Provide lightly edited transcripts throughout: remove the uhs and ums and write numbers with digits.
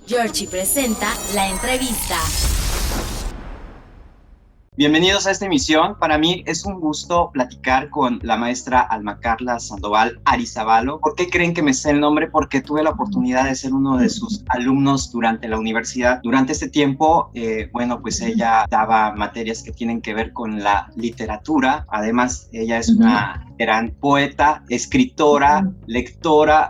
Georgie presenta la entrevista. Bienvenidos a esta emisión. Para mí es un gusto platicar con la maestra Alma Carla Sandoval Arizabalo. ¿Por qué creen que me sé el nombre? Porque tuve la oportunidad de ser uno de sus alumnos durante la universidad. Durante este tiempo, pues ella daba materias que tienen que ver con la literatura. Además, ella es una gran poeta, escritora, lectora,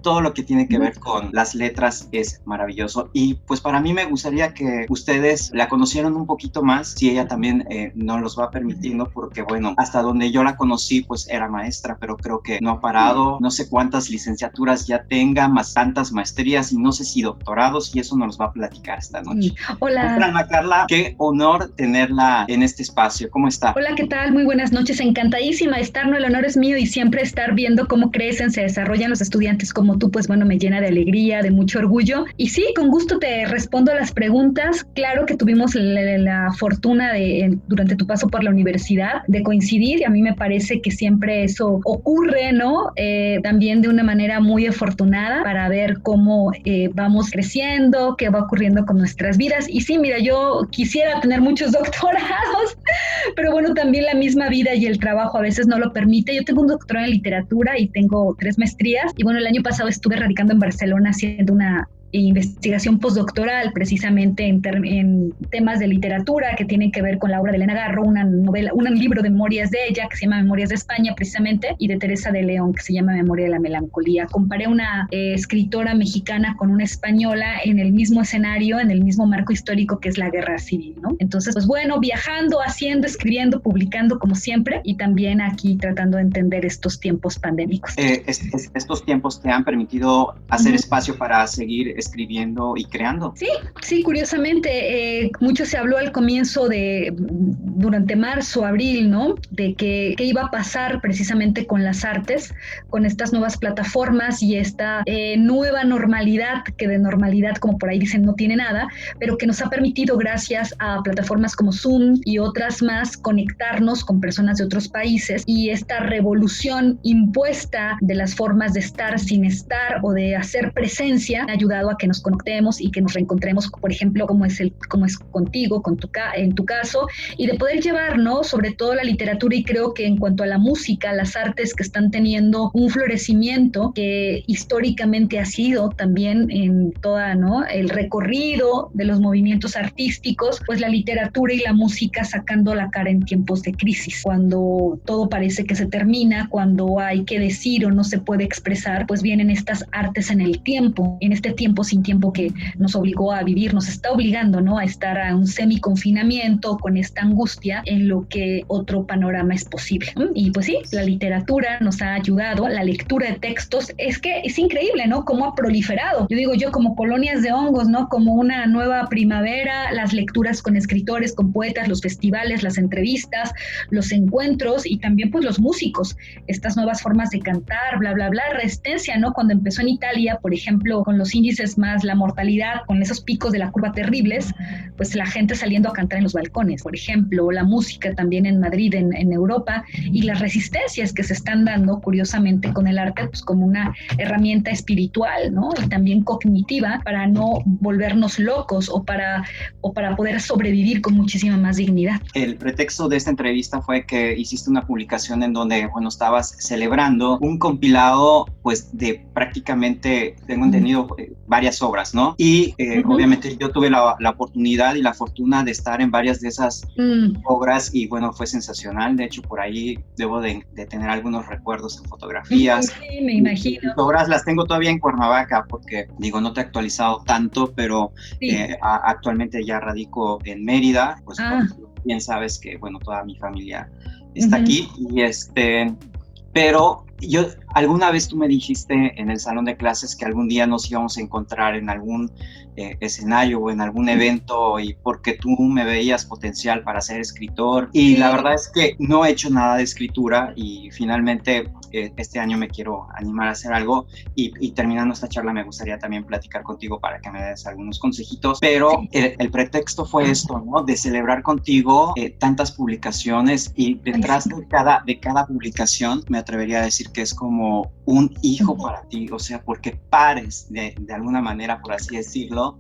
todo lo que tiene que ver con las letras es maravilloso. Y pues para mí me gustaría que ustedes la conocieran un poquito más, si ella también nos los va permitiendo, porque hasta donde yo la conocí pues era maestra, pero creo que no ha parado. No sé cuántas licenciaturas ya tenga, más tantas maestrías y no sé si doctorados, y eso nos los va a platicar esta noche. Hola. Ana Carla, qué honor tenerla en este espacio. ¿Cómo está? Hola, ¿qué tal? Muy buenas noches. Encantadísima de estar, no, el honor es mío, y siempre estar viendo cómo crecen, se desarrollan los estudiantes como tú, pues me llena de alegría, de mucho orgullo. Y sí, con gusto te respondo a las preguntas. Claro que tuvimos la fortuna durante tu paso por la universidad, de coincidir, y a mí me parece que siempre eso ocurre, ¿no? También de una manera muy afortunada, para ver cómo vamos creciendo, qué va ocurriendo con nuestras vidas. Y sí, mira, yo quisiera tener muchos doctorados, pero también la misma vida y el trabajo a veces no lo permite. Yo tengo un doctorado en literatura y tengo 3 maestrías, y el año pasado estuve radicando en Barcelona haciendo una investigación postdoctoral precisamente en temas de literatura que tienen que ver con la obra de Elena Garro, un libro de memorias de ella que se llama Memorias de España precisamente, y de Teresa de León que se llama Memoria de la Melancolía. Comparé una escritora mexicana con una española en el mismo escenario, en el mismo marco histórico que es la Guerra Civil, ¿no? Entonces, viajando, haciendo, escribiendo, publicando como siempre, y también aquí tratando de entender estos tiempos pandémicos. Estos tiempos te han permitido hacer espacio para seguir escribiendo y creando. Sí, curiosamente, mucho se habló al comienzo durante marzo, abril, ¿no? De qué iba a pasar precisamente con las artes, con estas nuevas plataformas y esta nueva normalidad, que de normalidad, como por ahí dicen, no tiene nada, pero que nos ha permitido, gracias a plataformas como Zoom y otras más, conectarnos con personas de otros países, y esta revolución impuesta de las formas de estar sin estar o de hacer presencia ha ayudado a que nos conectemos y que nos reencontremos, por ejemplo, como es contigo, en tu caso, y de poder llevar, ¿no?, sobre todo la literatura. Y creo que en cuanto a la música, las artes que están teniendo un florecimiento que históricamente ha sido también en toda, ¿no?, el recorrido de los movimientos artísticos, pues la literatura y la música sacando la cara en tiempos de crisis, cuando todo parece que se termina, cuando hay que decir o no se puede expresar, pues vienen estas artes en el tiempo, en este tiempo sin tiempo que nos obligó a vivir, nos está obligando, ¿no?, a estar a un semi-confinamiento con esta angustia en lo que otro panorama es posible. Y pues sí, la literatura nos ha ayudado, la lectura de textos, es que es increíble, ¿no?, cómo ha proliferado. Yo como colonias de hongos, ¿no?, como una nueva primavera, las lecturas con escritores, con poetas, los festivales, las entrevistas, los encuentros, y también pues los músicos, estas nuevas formas de cantar, bla, bla, bla, resistencia, ¿no?, cuando empezó en Italia, por ejemplo, con los índices más la mortalidad, con esos picos de la curva terribles, pues la gente saliendo a cantar en los balcones, por ejemplo, la música también en Madrid, en Europa, y las resistencias que se están dando, curiosamente, con el arte, pues como una herramienta espiritual, ¿no?, y también cognitiva, para no volvernos locos o para poder sobrevivir con muchísima más dignidad. El pretexto de esta entrevista fue que hiciste una publicación en donde, estabas celebrando un compilado, pues, de prácticamente, tengo entendido, varias obras, ¿no? Y obviamente yo tuve la oportunidad y la fortuna de estar en varias de esas obras, y fue sensacional. De hecho, por ahí debo de tener algunos recuerdos en fotografías. Sí, me imagino. Mis obras las tengo todavía en Cuernavaca, porque no te he actualizado tanto, pero sí. Actualmente ya radico en Mérida, pues bien sabes que, toda mi familia está aquí, y pero alguna vez tú me dijiste en el salón de clases que algún día nos íbamos a encontrar en algún escenario o en algún evento, y porque tú me veías potencial para ser escritor, y la verdad es que no he hecho nada de escritura, y finalmente este año me quiero animar a hacer algo, y terminando esta charla me gustaría también platicar contigo para que me des algunos consejitos, pero el pretexto fue esto, ¿no?, de celebrar contigo tantas publicaciones, y detrás de cada publicación me atrevería a decir que es como como un hijo para ti, o sea, porque pares de alguna manera, por así decirlo,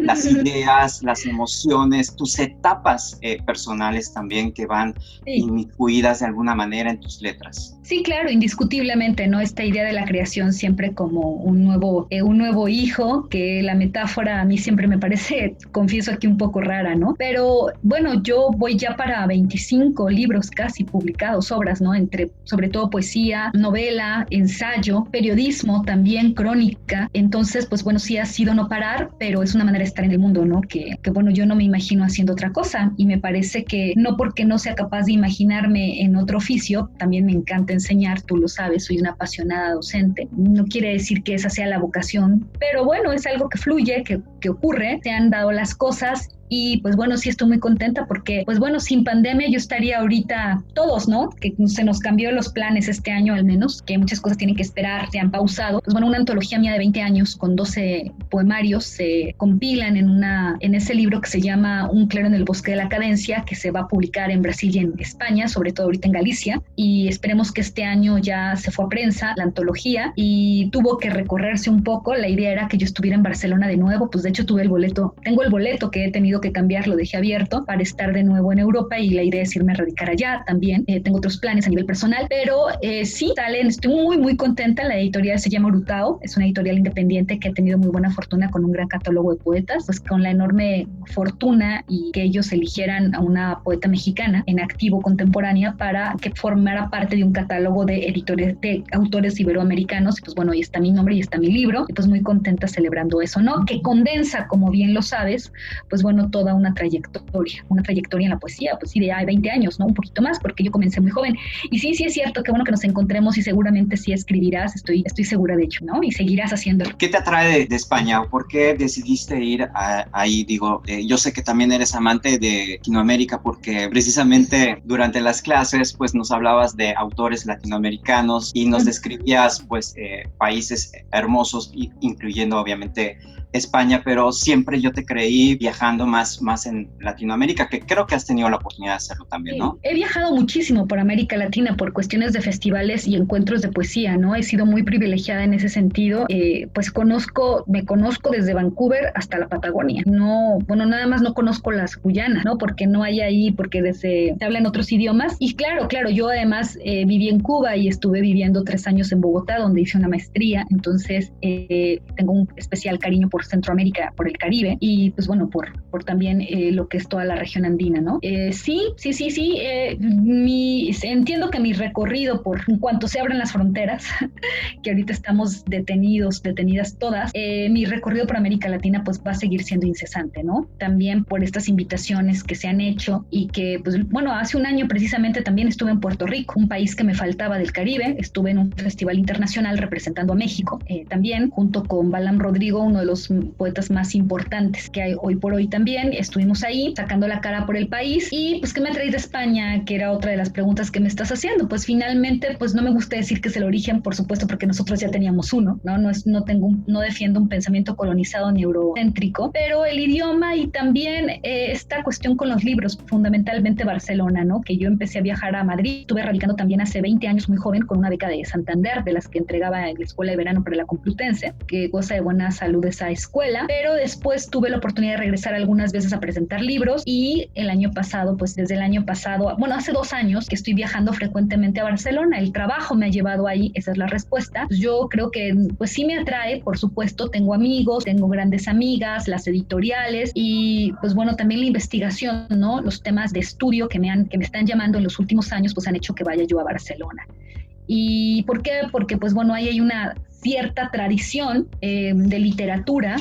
las ideas, las emociones, tus etapas personales también que van inmiscuidas de alguna manera en tus letras. Sí, claro, indiscutiblemente, ¿no? Esta idea de la creación siempre como un nuevo hijo, que la metáfora a mí siempre me parece, confieso aquí, un poco rara, ¿no? Pero bueno, yo voy ya para 25 libros casi publicados, obras, ¿no? Sobre todo poesía, novela, ensayo, periodismo, también crónica. Entonces, pues bueno, sí ha sido no parar, pero es una manera de estar en el mundo, ¿no? Que bueno, yo no me imagino haciendo otra cosa, y me parece que no porque no sea capaz de imaginarme en otro oficio, también me encanta enseñar, tú lo sabes, soy una apasionada docente. No quiere decir que esa sea la vocación, pero bueno, es algo que fluye, que ocurre, se han dado las cosas. Y pues bueno, sí estoy muy contenta porque, pues bueno, sin pandemia yo estaría ahorita todos, ¿no? Que se nos cambió los planes este año al menos, que muchas cosas tienen que esperar, se han pausado. Pues bueno, una antología mía de 20 años con 12 poemarios se compilan en ese libro que se llama Un claro en el bosque de la cadencia, que se va a publicar en Brasil y en España, sobre todo ahorita en Galicia. Y esperemos que este año ya se fue a prensa la antología y tuvo que recorrerse un poco. La idea era que yo estuviera en Barcelona de nuevo, pues de hecho tengo el boleto que he tenido que cambiar, lo dejé abierto para estar de nuevo en Europa, y la idea es irme a radicar allá también. Tengo otros planes a nivel personal, pero sí, Talen, estoy muy, muy contenta. La editorial se llama Urutao, es una editorial independiente que ha tenido muy buena fortuna con un gran catálogo de poetas, pues con la enorme fortuna y que ellos eligieran a una poeta mexicana en activo contemporánea para que formara parte de un catálogo de editores, de autores iberoamericanos. Y pues bueno, ahí está mi nombre y está mi libro, y pues muy contenta celebrando eso, ¿no? Que condensa, como bien lo sabes, pues bueno, toda una trayectoria en la poesía, pues sí, de 20 años, ¿no? Un poquito más, porque yo comencé muy joven. Y sí, sí es cierto, que bueno que nos encontremos, y seguramente sí escribirás, estoy segura de ello, ¿no? Y seguirás haciéndolo. ¿Qué te atrae de España? ¿Por qué decidiste ir ahí? Digo, yo sé que también eres amante de Latinoamérica, porque precisamente durante las clases, pues nos hablabas de autores latinoamericanos y nos describías, pues, países hermosos, incluyendo obviamente España, pero siempre yo te creí viajando más en Latinoamérica, que creo que has tenido la oportunidad de hacerlo también, ¿no? He viajado muchísimo por América Latina por cuestiones de festivales y encuentros de poesía, ¿no? He sido muy privilegiada en ese sentido. Pues me conozco desde Vancouver hasta la Patagonia. No, bueno, nada más no conozco las Guyanas, ¿no? Porque no hay ahí, porque se hablan otros idiomas. Y claro, yo además viví en Cuba y estuve viviendo 3 años en Bogotá, donde hice una maestría. Entonces tengo un especial cariño por Centroamérica, por el Caribe, y pues bueno, por también lo que es toda la región andina, ¿no? Sí, entiendo que mi recorrido, en cuanto se abran las fronteras, que ahorita estamos detenidas todas, mi recorrido por América Latina pues va a seguir siendo incesante, ¿no? También por estas invitaciones que se han hecho, y que pues bueno, hace un año precisamente también estuve en Puerto Rico, un país que me faltaba del Caribe. Estuve en un festival internacional representando a México, también junto con Balam Rodrigo, uno de los poetas más importantes que hay hoy por hoy. También estuvimos ahí sacando la cara por el país. Y pues, ¿qué me traes de España? Que era otra de las preguntas que me estás haciendo. Pues finalmente, pues no me gusta decir que es el origen, por supuesto, porque nosotros ya teníamos uno, ¿no? No defiendo un pensamiento colonizado ni eurocéntrico, pero el idioma y también esta cuestión con los libros, fundamentalmente Barcelona, ¿no? Que yo empecé a viajar a Madrid, estuve radicando también hace 20 años muy joven con una beca de Santander, de las que entregaba en la Escuela de Verano para la Complutense, que goza de buena salud esa escuela, pero después tuve la oportunidad de regresar algunas veces a presentar libros, y desde el año pasado, bueno, hace 2 años que estoy viajando frecuentemente a Barcelona. El trabajo me ha llevado ahí, esa es la respuesta. Yo creo que pues sí me atrae, por supuesto, tengo amigos, tengo grandes amigas, las editoriales, y pues bueno, también la investigación, ¿no? Los temas de estudio que me están llamando en los últimos años, pues han hecho que vaya yo a Barcelona. ¿Y por qué? Porque pues bueno, ahí hay una cierta tradición de literatura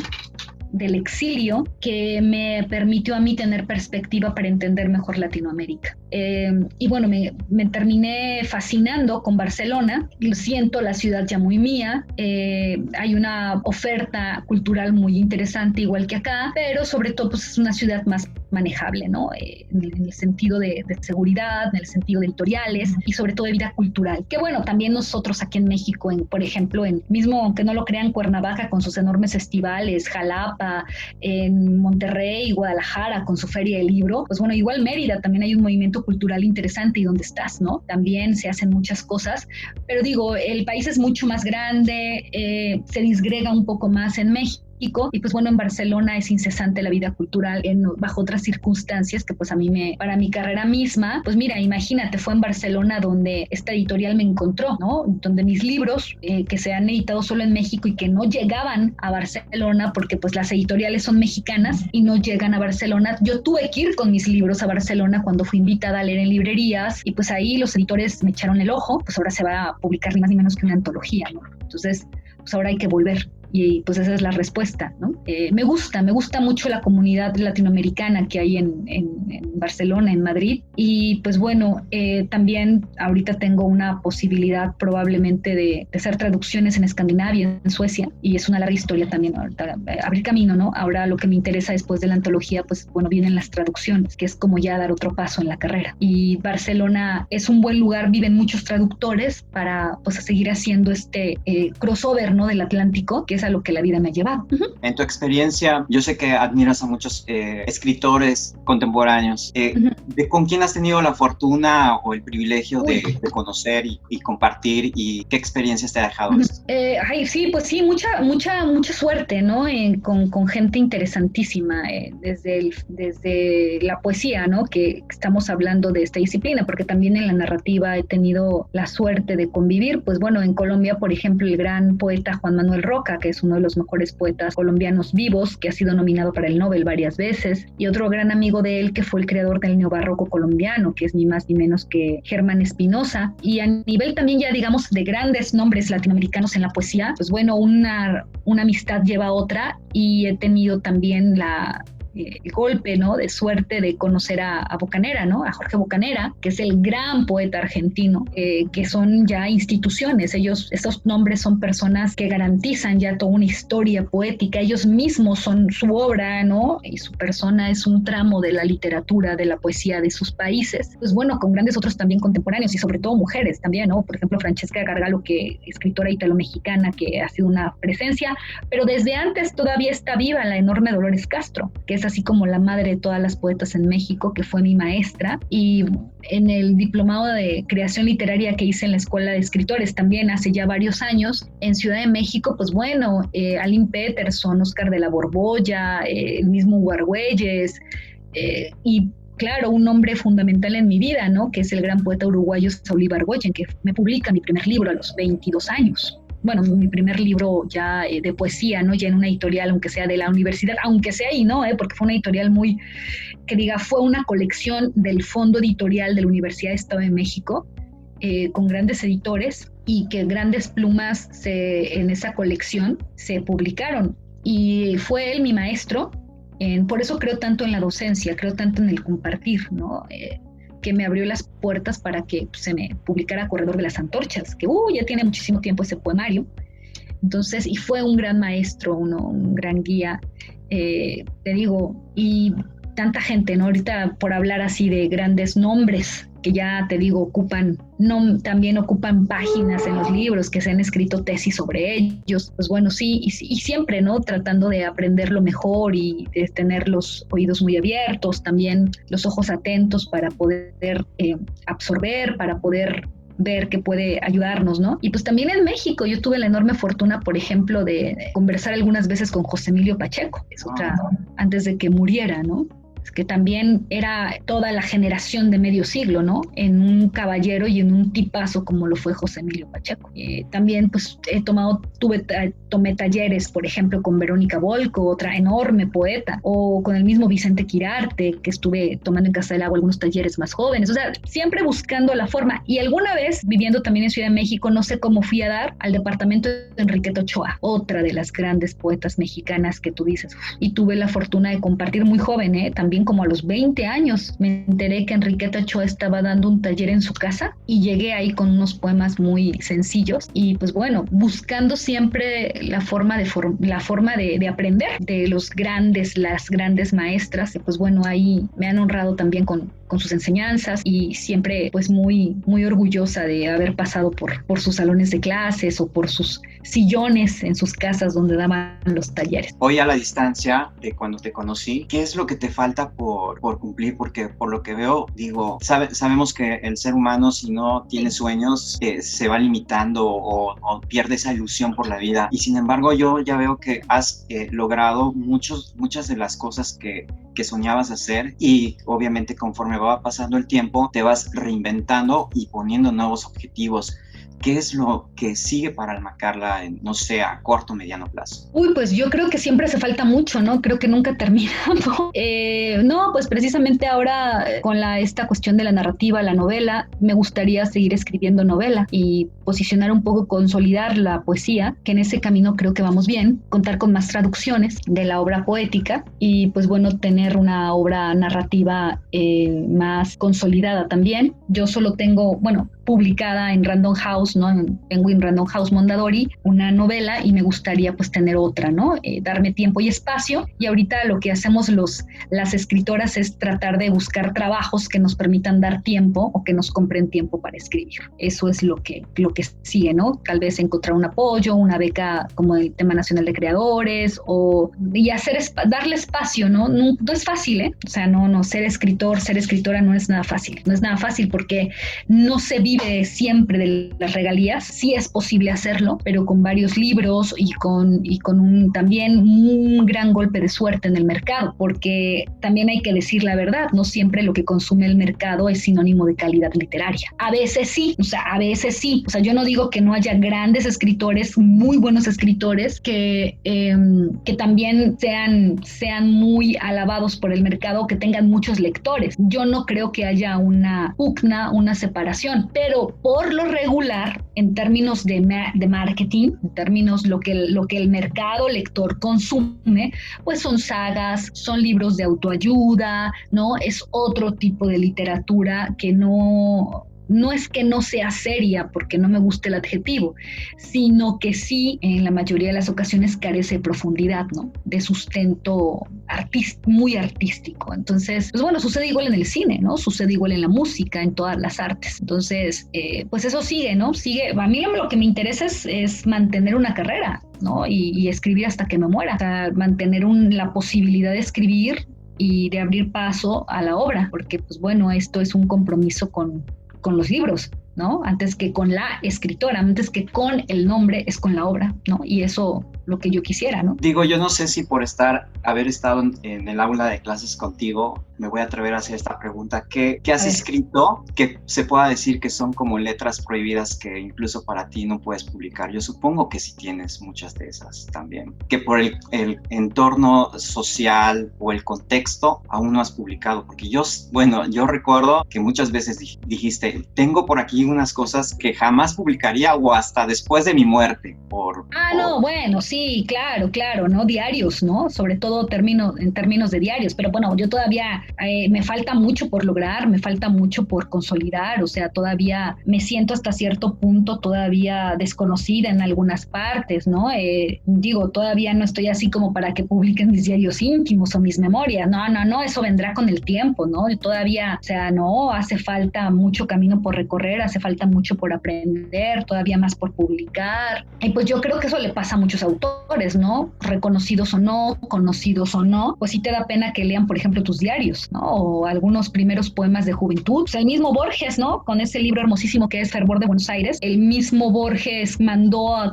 del exilio que me permitió a mí tener perspectiva para entender mejor Latinoamérica. Y bueno, me terminé fascinando con Barcelona. Siento la ciudad ya muy mía. Hay una oferta cultural muy interesante, igual que acá, pero sobre todo pues es una ciudad más manejable, ¿no? En el sentido de seguridad, en el sentido de editoriales y sobre todo de vida cultural. Que bueno, también nosotros aquí en México, por ejemplo, mismo aunque no lo crean, Cuernavaca con sus enormes festivales, Jalapa, en Monterrey, Guadalajara con su feria del libro, pues bueno, igual Mérida también hay un movimiento contexto cultural interesante y donde estás, ¿no? También se hacen muchas cosas, pero digo, el país es mucho más grande, se disgrega un poco más en México. Y pues bueno, en Barcelona es incesante la vida cultural bajo otras circunstancias que pues a mí para mi carrera misma, pues mira, imagínate, fue en Barcelona donde esta editorial me encontró, ¿no? Donde mis libros que se han editado solo en México y que no llegaban a Barcelona porque pues las editoriales son mexicanas y no llegan a Barcelona. Yo tuve que ir con mis libros a Barcelona cuando fui invitada a leer en librerías y pues ahí los editores me echaron el ojo, pues ahora se va a publicar ni más ni menos que una antología, ¿no? Entonces, pues ahora hay que volver. Y pues esa es la respuesta, ¿no? Me gusta mucho la comunidad latinoamericana que hay en Barcelona, en Madrid. Y pues bueno, también ahorita tengo una posibilidad probablemente de hacer traducciones en Escandinavia, en Suecia, y es una larga historia también ahorita, abrir camino, ¿no? Ahora lo que me interesa después de la antología, pues bueno, vienen las traducciones, que es como ya dar otro paso en la carrera. Y Barcelona es un buen lugar, viven muchos traductores para pues seguir haciendo este crossover, ¿no? Del Atlántico, que es a lo que la vida me ha llevado. Uh-huh. En tu experiencia, yo sé que admiras a muchos escritores contemporáneos. ¿Con quién has tenido la fortuna o el privilegio de conocer y compartir, y qué experiencias te ha dejado esto? Sí, mucha suerte, ¿no? Con gente interesantísima, desde la poesía, ¿no? Que estamos hablando de esta disciplina, porque también en la narrativa he tenido la suerte de convivir. Pues bueno, en Colombia, por ejemplo, el gran poeta Juan Manuel Roca, que es uno de los mejores poetas colombianos vivos, que ha sido nominado para el Nobel varias veces, y otro gran amigo de él que fue el creador del neobarroco colombiano, que es ni más ni menos que Germán Espinosa. Y a nivel también ya digamos de grandes nombres latinoamericanos en la poesía, pues bueno, una amistad lleva a otra, y he tenido también el golpe, ¿no? De suerte de conocer a Bocanera, ¿no? A Jorge Bocanera, que es el gran poeta argentino, que son ya instituciones. Estos nombres son personas que garantizan ya toda una historia poética. Ellos mismos son su obra, ¿no? Y su persona es un tramo de la literatura, de la poesía de sus países. Pues bueno, con grandes otros también contemporáneos y sobre todo mujeres también, ¿no? Por ejemplo, Francesca Gargalo, que escritora italo-mexicana, que ha sido una presencia, pero desde antes todavía está viva la enorme Dolores Castro, que es así como la madre de todas las poetas en México, que fue mi maestra. Y en el diplomado de creación literaria que hice en la Escuela de Escritores también hace ya varios años, en Ciudad de México, pues bueno, Aline Peterson, Oscar de la Borbolla, el mismo Hugo Argüelles, y claro, un hombre fundamental en mi vida, ¿no? Que es el gran poeta uruguayo Saúl Ibargüengoitia, que me publica mi primer libro a los 22 años. Bueno, mi primer libro ya de poesía, ¿no? Ya en una editorial, aunque sea de la universidad, aunque sea ahí, ¿no? Porque fue una editorial fue una colección del Fondo Editorial de la Universidad de Estado de México, con grandes editores, y que grandes plumas en esa colección se publicaron. Y fue él mi maestro, por eso creo tanto en la docencia, creo tanto en el compartir, ¿no? Que me abrió las puertas para que se me publicara Corredor de las Antorchas, que ya tiene muchísimo tiempo ese poemario. Entonces, y fue un gran maestro, un gran guía, te digo, y tanta gente, ¿no? Ahorita por hablar así de grandes nombres que ya te digo también ocupan páginas en los libros, que se han escrito tesis sobre ellos. Pues bueno, sí, y siempre, ¿no? Tratando de aprender lo mejor y de tener los oídos muy abiertos, también los ojos atentos para poder absorber, para poder ver que puede ayudarnos, ¿no? Y pues también en México yo tuve la enorme fortuna, por ejemplo, de conversar algunas veces con José Emilio Pacheco, que es otra, antes de que muriera, ¿no? Que también era toda la generación de medio siglo, ¿no? En un caballero y en un tipazo como lo fue José Emilio Pacheco. También pues tomé talleres, por ejemplo, con Verónica Volco, otra enorme poeta, o con el mismo Vicente Quirarte, que estuve tomando en Casa del Agua algunos talleres más jóvenes. O sea, siempre buscando la forma. Y alguna vez, viviendo también en Ciudad de México, no sé cómo fui a dar al departamento de Enriqueta Ochoa, otra de las grandes poetas mexicanas que tú dices. Y tuve la fortuna de compartir muy joven, también como a los 20 años, me enteré que Enriqueta Ochoa estaba dando un taller en su casa y llegué ahí con unos poemas muy sencillos y pues bueno, buscando siempre la forma de aprender de las grandes maestras. Y pues bueno, ahí me han honrado también con sus enseñanzas y siempre pues muy, muy orgullosa de haber pasado por sus salones de clases o por sus sillones en sus casas donde daban los talleres. Hoy a la distancia de cuando te conocí, ¿qué es lo que te falta falta por cumplir, porque por lo que veo, digo, sabemos que el ser humano, si no tiene sueños, se va limitando o pierde esa ilusión por la vida. Y sin embargo, yo ya veo que has logrado muchas de las cosas que soñabas hacer, y obviamente conforme va pasando el tiempo te vas reinventando y poniendo nuevos objetivos. ¿Qué es lo que sigue para Alma Carla en, no sé, a corto o mediano plazo? Uy, pues yo creo que siempre hace falta mucho, ¿no? Creo que nunca terminamos. No, pues precisamente ahora con esta cuestión de la narrativa, la novela, me gustaría seguir escribiendo novela y posicionar un poco, consolidar la poesía, que en ese camino creo que vamos bien, contar con más traducciones de la obra poética y pues bueno, tener una obra narrativa más consolidada también. Yo solo tengo, bueno, publicada en Random House, ¿no? En Penguin Random House Mondadori, una novela, y me gustaría pues tener otra, ¿no? Darme tiempo y espacio, y ahorita lo que hacemos las escritoras es tratar de buscar trabajos que nos permitan dar tiempo o que nos compren tiempo para escribir. Eso es lo que sigue, ¿no? Tal vez encontrar un apoyo, una beca como el Tema Nacional de Creadores, y darle espacio, ¿no? No es fácil, ¿eh? O sea, no, ser escritor, ser escritora no es nada fácil. No es nada fácil porque no se vive siempre de las regalías. Sí es posible hacerlo, pero con varios libros y con también un gran golpe de suerte en el mercado, porque también hay que decir la verdad, no siempre lo que consume el mercado es sinónimo de calidad literaria. A veces sí, o sea, yo no digo que no haya grandes escritores, muy buenos escritores que también sean muy alabados por el mercado, que tengan muchos lectores. Yo no creo que haya una pugna, una separación, pero por lo regular, en términos de marketing, en términos lo que el mercado lector consume, pues son sagas, son libros de autoayuda, ¿no? Es otro tipo de literatura que no es que no sea seria, porque no me gusta el adjetivo, sino que sí, en la mayoría de las ocasiones carece de profundidad, ¿no? De sustento muy artístico. Entonces, pues bueno, sucede igual en el cine, ¿no? Sucede igual en la música, en todas las artes. Entonces, pues eso sigue, ¿no? A mí lo que me interesa es mantener una carrera, ¿no? Y escribir hasta que me muera. O sea, mantener la posibilidad de escribir y de abrir paso a la obra, porque, pues bueno, esto es un compromiso con los libros, ¿no? Antes que con la escritora, antes que con el nombre, es con la obra, ¿no? Y eso lo que yo quisiera, ¿no? Digo, yo no sé si por haber estado en el aula de clases contigo, me voy a atrever a hacer esta pregunta. ¿Qué has escrito que se pueda decir que son como letras prohibidas que incluso para ti no puedes publicar? Yo supongo que sí tienes muchas de esas también, que por el entorno social o el contexto aún no has publicado, porque yo recuerdo que muchas veces dijiste, tengo por aquí unas cosas que jamás publicaría o hasta después de mi muerte. No, bueno, sí, claro, ¿no? Diarios, ¿no? Sobre todo en términos de diarios, pero bueno, yo todavía me falta mucho por lograr, me falta mucho por consolidar, o sea, todavía me siento hasta cierto punto todavía desconocida en algunas partes, ¿no? Todavía no estoy así como para que publiquen mis diarios íntimos o mis memorias, no, eso vendrá con el tiempo, ¿no? Todavía, o sea, no, hace falta mucho camino por recorrer, hace falta mucho por aprender, todavía más por publicar, y pues yo creo que eso le pasa a muchos autores, ¿no? Reconocidos o no, conocidos o no, pues sí te da pena que lean, por ejemplo, tus diarios, ¿no? O algunos primeros poemas de juventud. O sea, el mismo Borges, ¿no? Con ese libro hermosísimo que es Fervor de Buenos Aires, el mismo Borges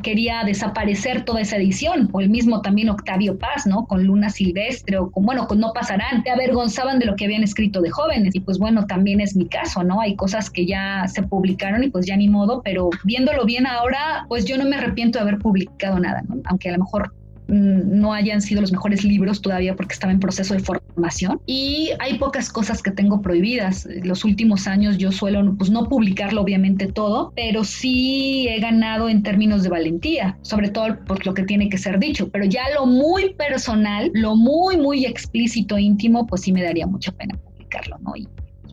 quería desaparecer toda esa edición, o el mismo también Octavio Paz, ¿no? Con Luna Silvestre, o con No Pasarán, se avergonzaban de lo que habían escrito de jóvenes, y pues bueno, también es mi caso, ¿no? Hay cosas que ya se publicaron y pues ya ni modo, pero viéndolo bien ahora, pues yo no me arrepiento de haber publicado nada, ¿no? Aunque a lo mejor no hayan sido los mejores libros todavía porque estaba en proceso de formación, y hay pocas cosas que tengo prohibidas. Los últimos años yo suelo pues no publicarlo obviamente todo, pero sí he ganado en términos de valentía, sobre todo por lo que tiene que ser dicho, pero ya lo muy personal, lo muy explícito, íntimo, pues sí me daría mucha pena publicarlo, ¿no? Y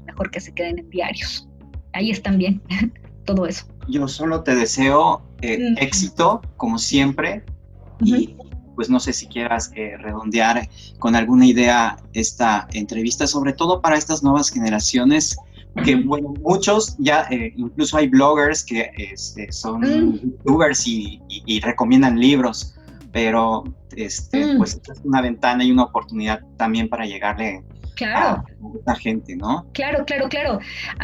mejor que se queden en diarios. Ahí están bien todo eso. Yo solo te deseo éxito, como siempre, y pues no sé si quieras redondear con alguna idea esta entrevista, sobre todo para estas nuevas generaciones, que bueno, muchos ya, incluso hay bloggers que son youtubers y recomiendan libros, pero pues esta es una ventana y una oportunidad también para llegarle Claro. La gente, ¿no? Claro.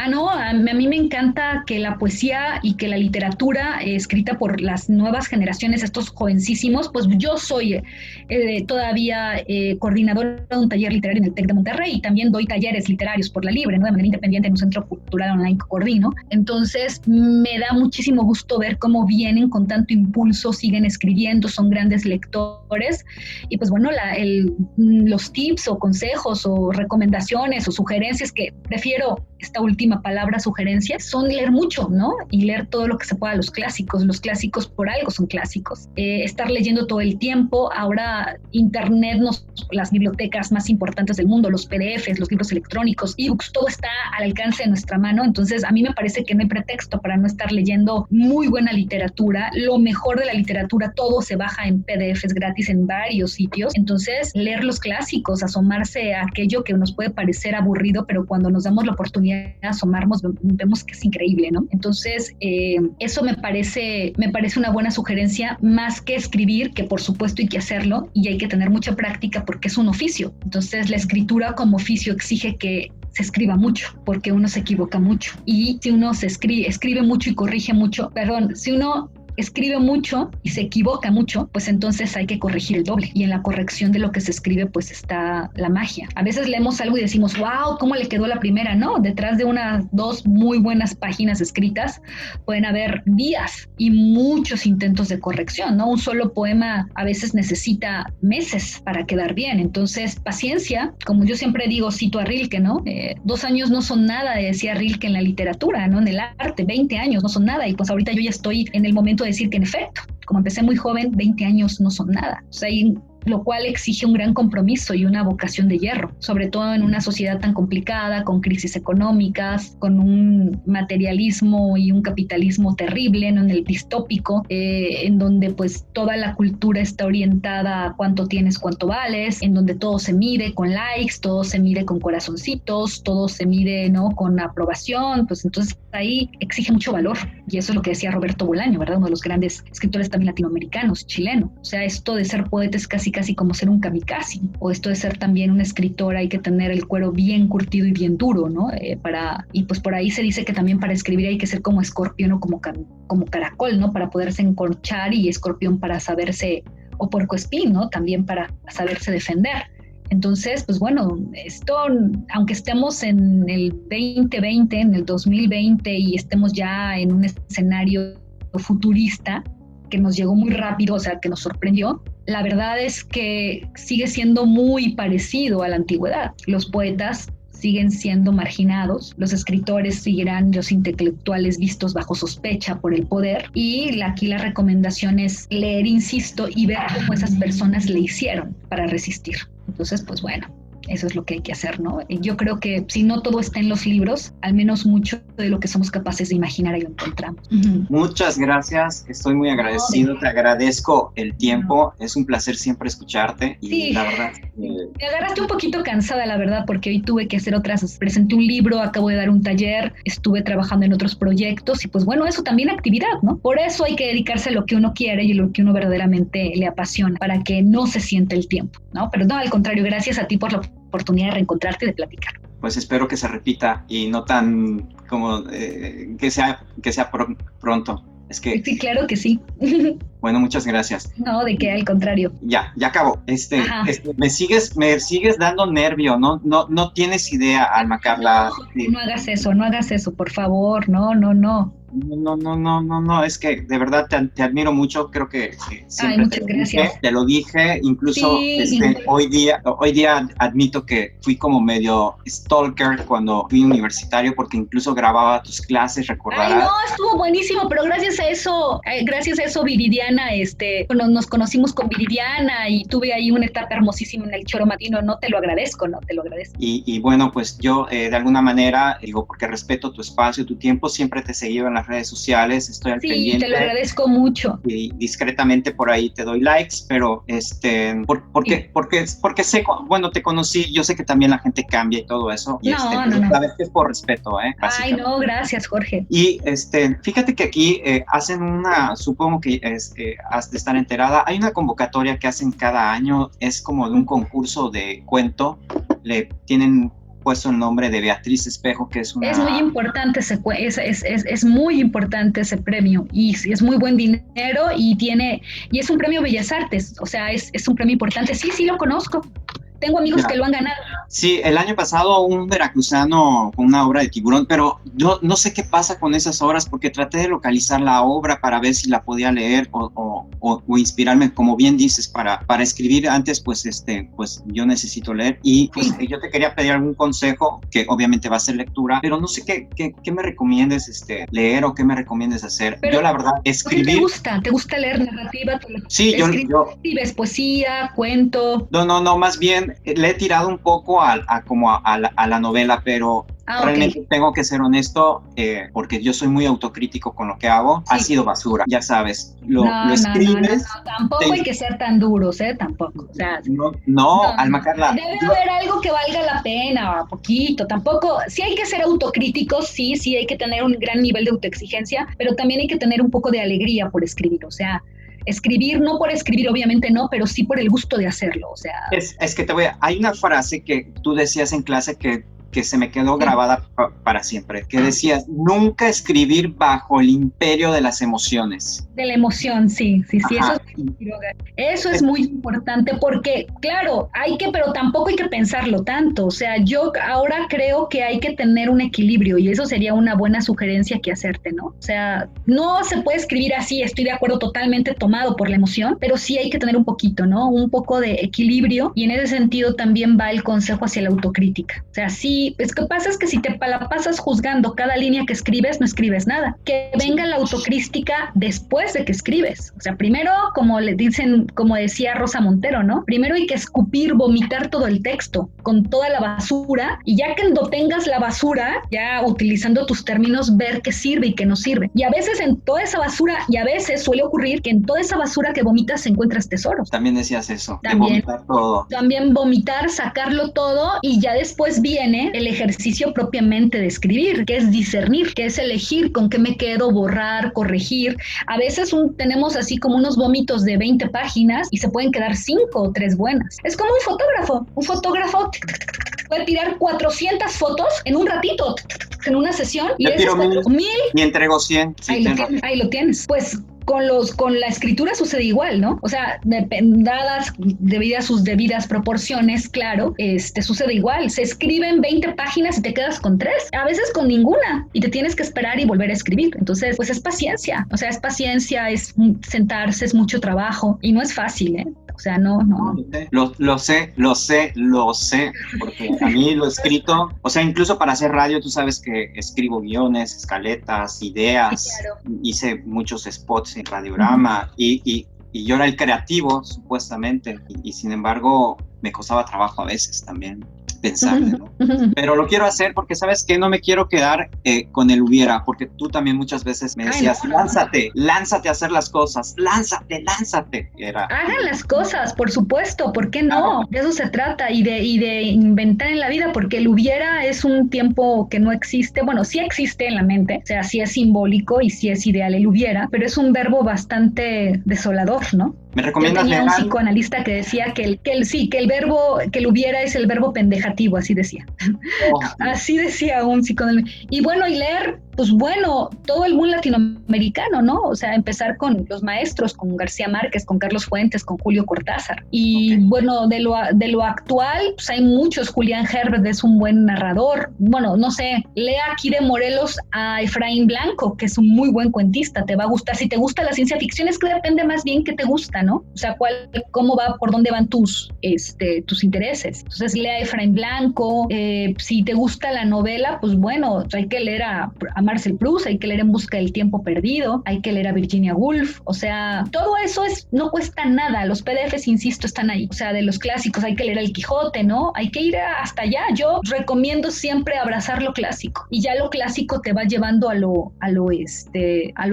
No, a mí me encanta que la poesía y que la literatura escrita por las nuevas generaciones, estos jovencísimos, pues yo soy todavía coordinadora de un taller literario en el TEC de Monterrey y también doy talleres literarios por la libre, ¿no? De manera independiente en un centro cultural online que coordino. Entonces me da muchísimo gusto ver cómo vienen con tanto impulso, siguen escribiendo, son grandes lectores y pues bueno, los tips o consejos o recomendaciones o sugerencias, que prefiero esta última palabra, sugerencias, son leer mucho, ¿no? Y leer todo lo que se pueda, los clásicos por algo son clásicos. Estar leyendo todo el tiempo, ahora internet, las bibliotecas más importantes del mundo, los PDFs, los libros electrónicos, ebooks, todo está al alcance de nuestra mano, entonces a mí me parece que no hay pretexto para no estar leyendo muy buena literatura, lo mejor de la literatura, todo se baja en PDFs gratis en varios sitios, entonces leer los clásicos, asomarse a aquello que nos puede parecer aburrido, pero cuando nos damos la oportunidad de asomarnos, vemos que es increíble, ¿no? Entonces, eso me parece una buena sugerencia, más que escribir, que por supuesto hay que hacerlo y hay que tener mucha práctica porque es un oficio. Entonces, la escritura como oficio exige que se escriba mucho, porque uno se equivoca mucho. Y si uno escribe mucho y corrige mucho, si uno escribe mucho y se equivoca mucho, pues entonces hay que corregir el doble. Y en la corrección de lo que se escribe, pues está la magia. A veces leemos algo y decimos, wow, ¿cómo le quedó la primera? No, detrás de dos muy buenas páginas escritas pueden haber días y muchos intentos de corrección, ¿no? Un solo poema a veces necesita meses para quedar bien. Entonces, paciencia, como yo siempre digo, cito a Rilke, ¿no? 2 años no son nada, decía Rilke, en la literatura, ¿no? En el arte, 20 años no son nada. Y pues ahorita yo ya estoy en el momento de decir que en efecto, como empecé muy joven, 20 años no son nada. O sea, lo cual exige un gran compromiso y una vocación de hierro, sobre todo en una sociedad tan complicada, con crisis económicas, con un materialismo y un capitalismo terrible, ¿no? En el distópico, en donde pues toda la cultura está orientada a cuánto tienes, cuánto vales, en donde todo se mide con likes, todo se mide con corazoncitos, todo se mide, ¿no? Con aprobación, pues entonces ahí exige mucho valor, y eso es lo que decía Roberto Bolaño, ¿verdad? Uno de los grandes escritores también latinoamericanos, chileno. O sea, esto de ser poeta es casi como ser un kamikaze, o esto de ser también un escritor hay que tener el cuero bien curtido y bien duro, ¿no? Y pues por ahí se dice que también para escribir hay que ser como escorpión o como caracol, ¿no? Para poderse encorchar, y escorpión para saberse, o puercoespín, ¿no? También para saberse defender. Entonces, pues bueno, esto, aunque estemos en el 2020, en el 2020, y estemos ya en un escenario futurista que nos llegó muy rápido, o sea, que nos sorprendió, la verdad es que sigue siendo muy parecido a la antigüedad. Los poetas siguen siendo marginados, los escritores seguirán, los intelectuales vistos bajo sospecha por el poder, y aquí la recomendación es leer, insisto, y ver cómo esas personas le hicieron para resistir. Entonces, pues bueno, eso es lo que hay que hacer, ¿no? Yo creo que si no todo está en los libros, al menos mucho de lo que somos capaces de imaginar ahí lo encontramos. Uh-huh. Muchas gracias, estoy muy agradecido, te agradezco el tiempo, es un placer siempre escucharte, y sí, la verdad... Me agarraste un poquito cansada, la verdad, porque hoy tuve que hacer presenté un libro, acabo de dar un taller, estuve trabajando en otros proyectos, y pues bueno, eso también actividad, ¿no? Por eso hay que dedicarse a lo que uno quiere y lo que uno verdaderamente le apasiona, para que no se siente el tiempo, ¿no? Pero no, al contrario, gracias a ti por la oportunidad de reencontrarte y de platicar. Pues espero que se repita, y no tan como que sea pronto. Es que... Sí, claro que sí. Bueno, muchas gracias. No, de qué, al contrario. Ya acabo. Me sigues dando nervio, no tienes idea, Alma Carla. No hagas eso, por favor, no. No, es que de verdad te admiro mucho, creo que siempre te lo dije, incluso sí. Hoy día admito que fui como medio stalker cuando fui universitario, porque incluso grababa tus clases, recordarás. Ay, no, estuvo buenísimo, pero gracias a eso Viridiana, nos conocimos con Viridiana, y tuve ahí una etapa hermosísima en el Choro Matino, te lo agradezco. Y bueno, pues yo de alguna manera, digo, porque respeto tu espacio, tu tiempo, siempre te he seguido en las redes sociales, estoy al pendiente. Sí, te lo agradezco mucho. Y discretamente por ahí te doy likes, pero porque sé, bueno, te conocí, yo sé que también la gente cambia y todo eso. Y no. Sabes que es por respeto, Ay, no, gracias, Jorge. Y fíjate que aquí hacen supongo que has de estar enterada, hay una convocatoria que hacen cada año, es como de un concurso de cuento, le tienen puesto el nombre de Beatriz Espejo, que es una... Es muy importante es muy importante ese premio y es muy buen dinero y es un premio Bellas Artes, o sea, es un premio importante. Sí, lo conozco. Tengo amigos que lo han ganado. Sí, el año pasado un veracruzano con una obra de Tiburón, pero yo no sé qué pasa con esas obras porque traté de localizar la obra para ver si la podía leer o inspirarme, como bien dices, para escribir antes, pues yo necesito leer y pues yo te quería pedir algún consejo, que obviamente va a ser lectura, pero no sé qué me recomiendes leer o qué me recomiendes hacer. Pero, yo la verdad, escribir... ¿Te gusta leer narrativa? Sí, yo ¿Escribes poesía, cuento? No, más bien le he tirado un poco a la novela, pero realmente tengo que ser honesto, porque yo soy muy autocrítico con lo que hago. Sí. Ha sido basura, ya sabes. Lo escribes. No, tampoco hay que ser tan duros, tampoco. O sea, Alma Carla. Debe haber algo que valga la pena, poquito. Tampoco, sí hay que ser autocríticos, sí hay que tener un gran nivel de autoexigencia, pero también hay que tener un poco de alegría por escribir, o sea, escribir, no por escribir, obviamente no, pero sí por el gusto de hacerlo, o sea... Es que hay una frase que tú decías en clase que se me quedó grabada para siempre, que decías, nunca escribir bajo el imperio de las emociones. De la emoción, sí, eso es muy importante porque, claro, pero tampoco hay que pensarlo tanto, o sea, yo ahora creo que hay que tener un equilibrio y eso sería una buena sugerencia que hacerte, ¿no? O sea, no se puede escribir así, estoy de acuerdo, totalmente tomado por la emoción, pero sí hay que tener un poquito, ¿no? Un poco de equilibrio y en ese sentido también va el consejo hacia la autocrítica, o sea, sí. Es que pasa es que si te la pasas juzgando cada línea que escribes, no escribes nada. Que venga la autocrítica después de que escribes. O sea, primero, como le dicen, como decía Rosa Montero, ¿no? Primero hay que escupir, vomitar todo el texto con toda la basura y ya que cuando tengas la basura, ya utilizando tus términos, ver qué sirve y qué no sirve. Y a veces en toda esa basura, y a veces suele ocurrir que en toda esa basura que vomitas encuentras tesoros. También decías eso, de vomitar todo. También vomitar, sacarlo todo y ya después viene el ejercicio propiamente de escribir, que es discernir, que es elegir con qué me quedo, borrar, corregir. A veces tenemos así como unos vómitos de 20 páginas y se pueden quedar 5 o 3 buenas. Es como un fotógrafo puede tirar 400 fotos en un ratito, en una sesión. Y tiro 1000 y entrego 100. Sí, ahí lo tienes. Pues con la escritura sucede igual, ¿no? O sea, dadas sus debidas proporciones, claro, sucede igual. Se escriben 20 páginas y te quedas con 3, a veces con ninguna, y te tienes que esperar y volver a escribir. Entonces, pues es paciencia, o sea, es paciencia, es sentarse, es mucho trabajo, y no es fácil, ¿eh? O sea, no. Lo sé, porque a mí lo he escrito, o sea, incluso para hacer radio, tú sabes que escribo guiones, escaletas, ideas, sí, claro. Hice muchos spots en Radiograma, y yo era el creativo, supuestamente, y sin embargo, me costaba trabajo a veces también pensarle, ¿no? Pero lo quiero hacer porque, ¿sabes qué? No me quiero quedar con el hubiera, porque tú también muchas veces me decías, lánzate a hacer las cosas, lánzate. Hagan las cosas, por supuesto, ¿por qué no? De eso se trata y de inventar en la vida, porque el hubiera es un tiempo que no existe, bueno, sí existe en la mente, o sea, sí es simbólico y sí es ideal el hubiera, pero es un verbo bastante desolador, ¿no? ¿Me recomiendas leer? Tenía un psicoanalista que decía que el hubiera es el verbo pendejativo, así decía. Así decía un psicoanalista. Y bueno, y leer, pues bueno, todo el mundo latinoamericano, ¿no? O sea, empezar con los maestros, con García Márquez, con Carlos Fuentes, con Julio Cortázar. Y bueno, de lo actual, pues hay muchos. Julián Herbert es un buen narrador. Bueno, no sé, lea aquí de Morelos a Efraín Blanco, que es un muy buen cuentista, te va a gustar. Si te gusta la ciencia ficción, es que depende más bien qué te gusta, ¿no? O sea, cómo va, por dónde van tus intereses. Entonces, lea a Efraín Blanco. Si te gusta la novela, pues bueno, hay que leer a Marcel Proust, hay que leer En busca del tiempo perdido, hay que leer a Virginia Woolf, o sea, todo eso no cuesta nada, los PDFs, insisto, están ahí, o sea, de los clásicos hay que leer El Quijote, ¿no? Hay que ir hasta allá. Yo recomiendo siempre abrazar lo clásico, y ya lo clásico te va llevando a lo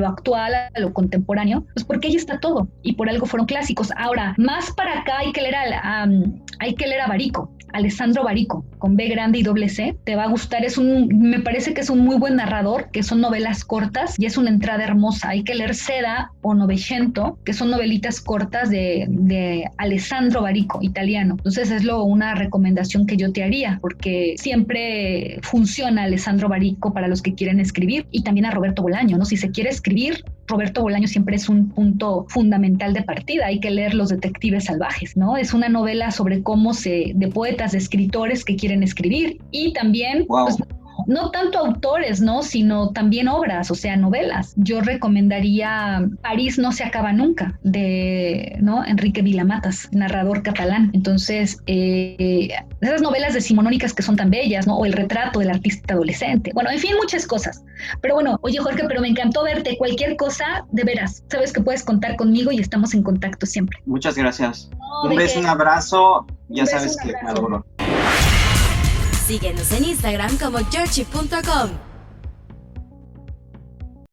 actual, a lo contemporáneo, pues porque ahí está todo, y por algo fueron clásicos. Ahora, más para acá hay que leer a Barico. Alessandro Barico, con B grande y doble C. Te va a gustar, me parece que es un muy buen narrador, que son novelas cortas y es una entrada hermosa. Hay que leer Seda o Novecento, que son novelitas cortas de Alessandro Barico, italiano. Entonces es una recomendación que yo te haría, porque siempre funciona Alessandro Barico para los que quieren escribir, y también a Roberto Bolaño, ¿no? Si se quiere escribir, Roberto Bolaño siempre es un punto fundamental de partida. Hay que leer Los Detectives Salvajes, ¿no? Es una novela sobre de poetas, de escritores que quieren escribir, y también, wow. Pues, no tanto autores, ¿no? Sino también obras, o sea, novelas. Yo recomendaría París no se acaba nunca, ¿no? Enrique Vilamatas, narrador catalán. Entonces, esas novelas decimonónicas que son tan bellas, ¿no? O El retrato del artista adolescente. Bueno, en fin, muchas cosas. Pero bueno, oye, Jorge, pero me encantó verte. Cualquier cosa, de veras, sabes que puedes contar conmigo y estamos en contacto siempre. Muchas gracias. No, un beso, un abrazo. Ya sabes que me adoro. Síguenos en Instagram como georgie.com.